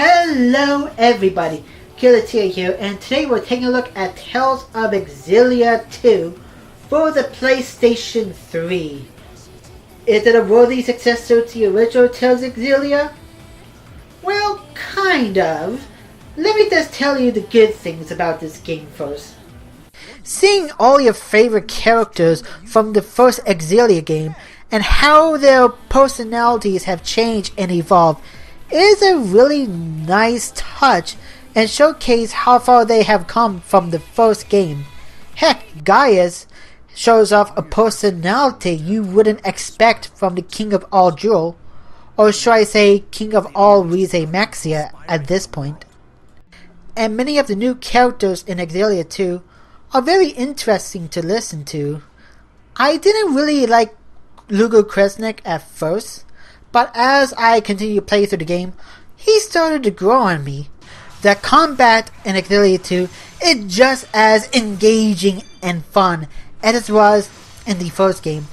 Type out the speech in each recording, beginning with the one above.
Hello everybody, Killatia here, and today we're taking a look at Tales of Xillia 2 for the PlayStation 3. Is it a worthy successor to the original Tales of Xillia? Well, kind of. Let me just tell you the good things about this game first. Seeing all your favorite characters from the first Xillia game and how their personalities have changed and evolved is a really nice touch and showcase how far they have come from the first game. Heck, Gaius shows off a personality you wouldn't expect from the King of all Jewel, or should I say King of all Rize Maxia at this point. And many of the new characters in Xillia 2 are very interesting to listen to. I didn't really like Lugo Kresnik at first, but as I continued to play through the game, he started to grow on me. The combat in Xillia 2 is just as engaging and fun as it was in the first game,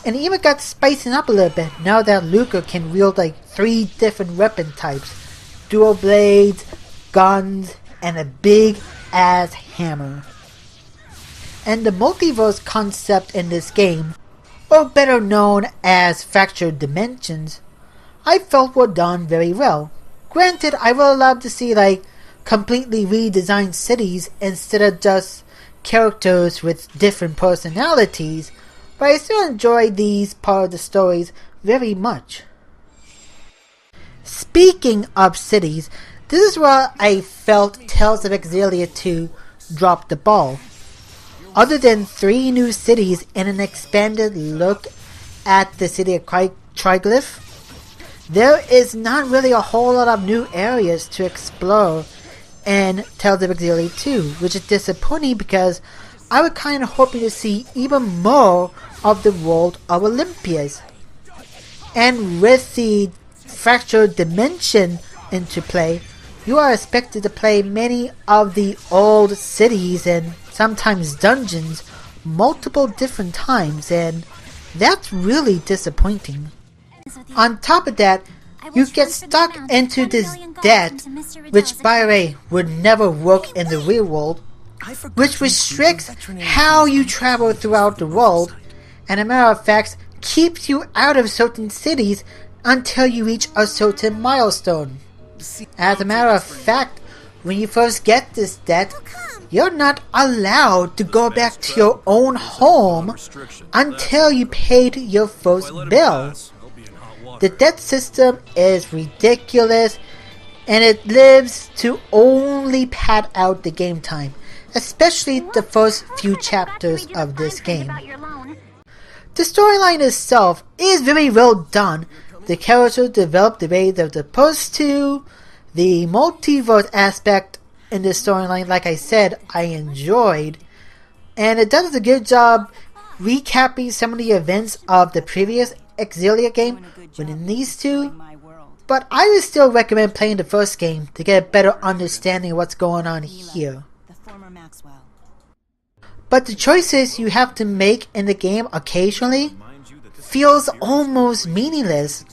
and even got spicing up a little bit now that Lugo can wield like 3 different weapon types: dual blades, guns, and a big ass hammer. And the multiverse concept in this game, or better known as fractured dimensions, I felt were done very well. Granted, I would love to see like completely redesigned cities instead of just characters with different personalities, but I still enjoyed these part of the stories very much. Speaking of cities, this is where I felt Tales of Xillia 2 dropped the ball. Other than 3 new cities and an expanded look at the city of Triglyph, there is not really a whole lot of new areas to explore in Tales of Xillia 2, which is disappointing because I was kind of hoping to see even more of the world of Olympias. And with the fractured dimension into play, you are expected to play many of the old cities and sometimes dungeons multiple different times, and that's really disappointing. On top of that, you get stuck into this debt, which by the way would never work in the real world, which restricts how you travel throughout the world, and as a matter of fact keeps you out of certain cities until you reach a certain milestone. As a matter of fact, when you first get this debt, you're not allowed to go back to your own home until you paid your first bill. The debt system is ridiculous, and it lives to only pad out the game time, especially the first few chapters of this game. The storyline itself is very well done. The characters developed the way they're supposed to. The multiverse aspect in this storyline, like I said, I enjoyed, and it does a good job recapping some of the events of the previous Xillia game within these two, but I would still recommend playing the first game to get a better understanding of what's going on here. But the choices you have to make in the game occasionally feels almost meaningless.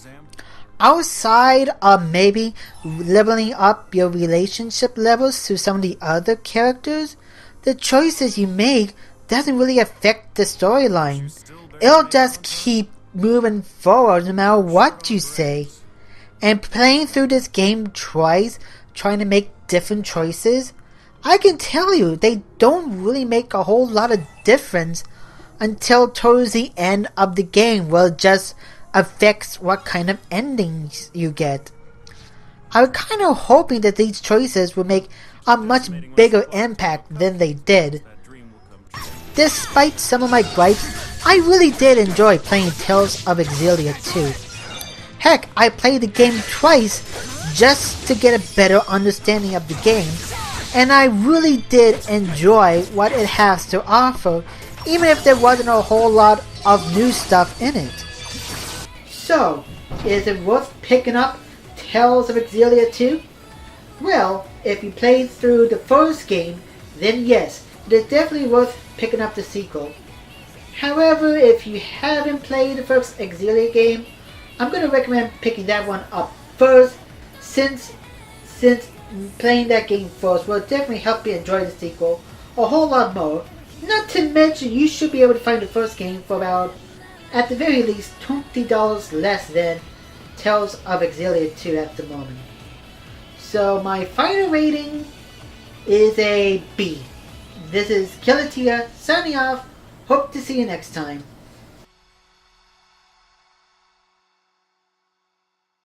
Outside of maybe leveling up your relationship levels to some of the other characters, the choices you make doesn't really affect the storyline. It'll just keep moving forward no matter what you say. And playing through this game twice, trying to make different choices, I can tell you they don't really make a whole lot of difference until towards the end of the game, where it just affects what kind of endings you get. I was kind of hoping that these choices would make a much bigger impact than they did. Despite some of my gripes, I really did enjoy playing Tales of Xillia 2. Heck, I played the game twice just to get a better understanding of the game, and I really did enjoy what it has to offer, even if there wasn't a whole lot of new stuff in it. So, is it worth picking up Tales of Xillia 2? Well, if you played through the first game, then yes, it is definitely worth picking up the sequel. However, if you haven't played the first Xillia game, I'm going to recommend picking that one up first, since since playing that game first will definitely help you enjoy the sequel a whole lot more. Not to mention, you should be able to find the first game for about, at the very least, $20 less than Tales of Xillia 2 at the moment. So my final rating is a B. This is Killatia signing off. Hope to see you next time.